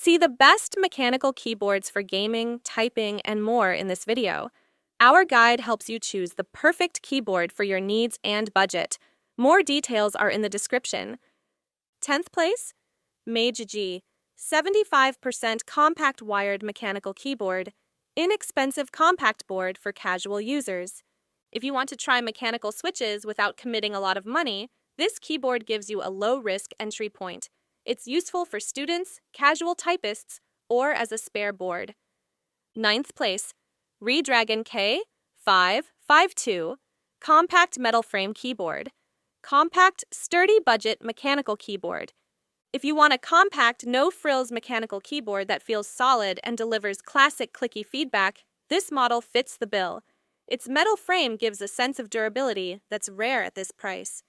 See the best mechanical keyboards for gaming, typing, and more in this video. Our guide helps you choose the perfect keyboard for your needs and budget. More details are in the description. 10th place, MageGee, 75% compact wired mechanical keyboard, inexpensive compact board for casual users. If you want to try mechanical switches without committing a lot of money, this keyboard gives you a low-risk entry point. It's useful for students, casual typists, or as a spare board. 9th place, Redragon K552, compact metal frame keyboard. Compact, sturdy budget mechanical keyboard. If you want a compact, no-frills mechanical keyboard that feels solid and delivers classic clicky feedback, this model fits the bill. Its metal frame gives a sense of durability that's rare at this price.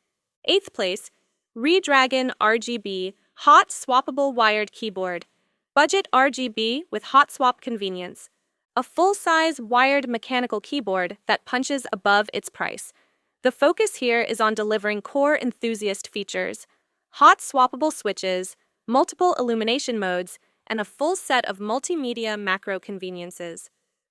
8th place, Redragon RGB Hot-Swappable wired keyboard. Budget RGB with hot swap convenience. A full-size wired mechanical keyboard that punches above its price. The focus here is on delivering core enthusiast features, hot swappable switches, multiple illumination modes, and a full set of multimedia macro conveniences.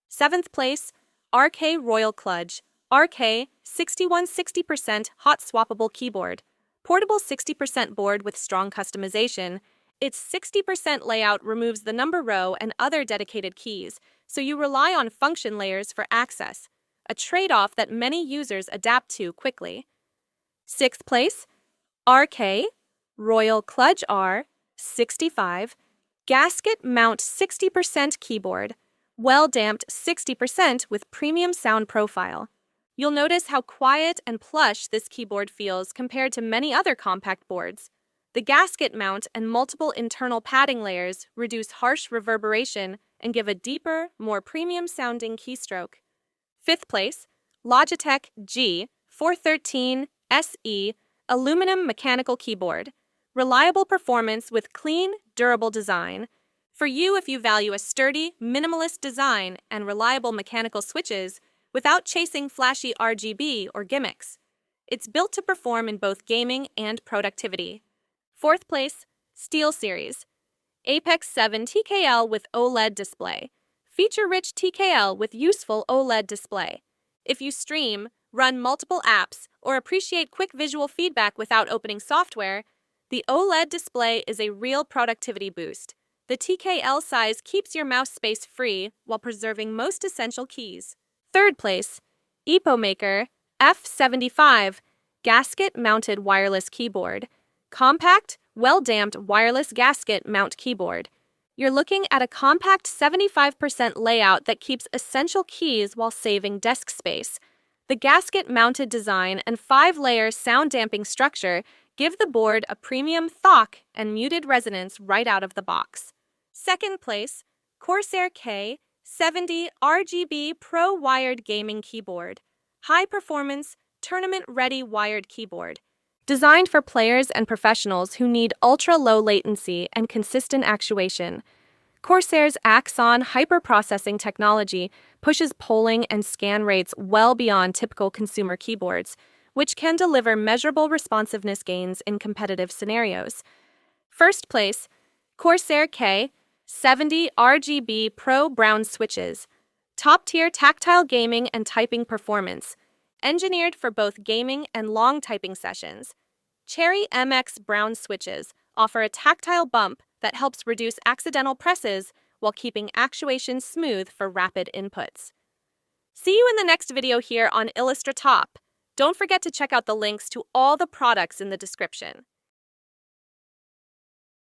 7th place, RK Royal Kludge, RK 6160% hot swappable keyboard. Portable 60% board with strong customization. Its 60% layout removes the number row and other dedicated keys, so you rely on function layers for access, a trade-off that many users adapt to quickly. 6th place, RK Royal Kludge R 65 Gasket-Mount 60% keyboard, well-damped 60% with premium sound profile. You'll notice how quiet and plush this keyboard feels compared to many other compact boards. The gasket mount and multiple internal padding layers reduce harsh reverberation and give a deeper, more premium-sounding keystroke. 5th place, Logitech G413 SE aluminum mechanical keyboard. Reliable performance with clean, durable design. For you if you value a sturdy, minimalist design and reliable mechanical switches without chasing flashy RGB or gimmicks. It's built to perform in both gaming and productivity. 4th place, SteelSeries. Apex 7 TKL with OLED display. Feature-rich TKL with useful OLED display. If you stream, run multiple apps, or appreciate quick visual feedback without opening software, the OLED display is a real productivity boost. The TKL size keeps your mouse space free while preserving most essential keys. 3rd place, EPOMAKER F75 Gasket-Mounted wireless keyboard. Compact, well-damped wireless gasket mount keyboard. You're looking at a compact 75% layout that keeps essential keys while saving desk space. The gasket-mounted design and 5-layer sound-damping structure give the board a premium thock and muted resonance right out of the box. 2nd place, Corsair K70 RGB Pro Wired Gaming Keyboard. High-performance, tournament-ready wired keyboard. Designed for players and professionals who need ultra-low latency and consistent actuation. Corsair's Axon hyper-processing technology pushes polling and scan rates well beyond typical consumer keyboards, which can deliver measurable responsiveness gains in competitive scenarios. 1st place, Corsair K70 RGB Pro Brown Switches. Top-tier tactile gaming and typing performance. Engineered for both gaming and long typing sessions. Cherry MX Brown switches offer a tactile bump that helps reduce accidental presses while keeping actuation smooth for rapid inputs. See you in the next video here on illustraTop. Don't forget to check out the links to all the products in the description.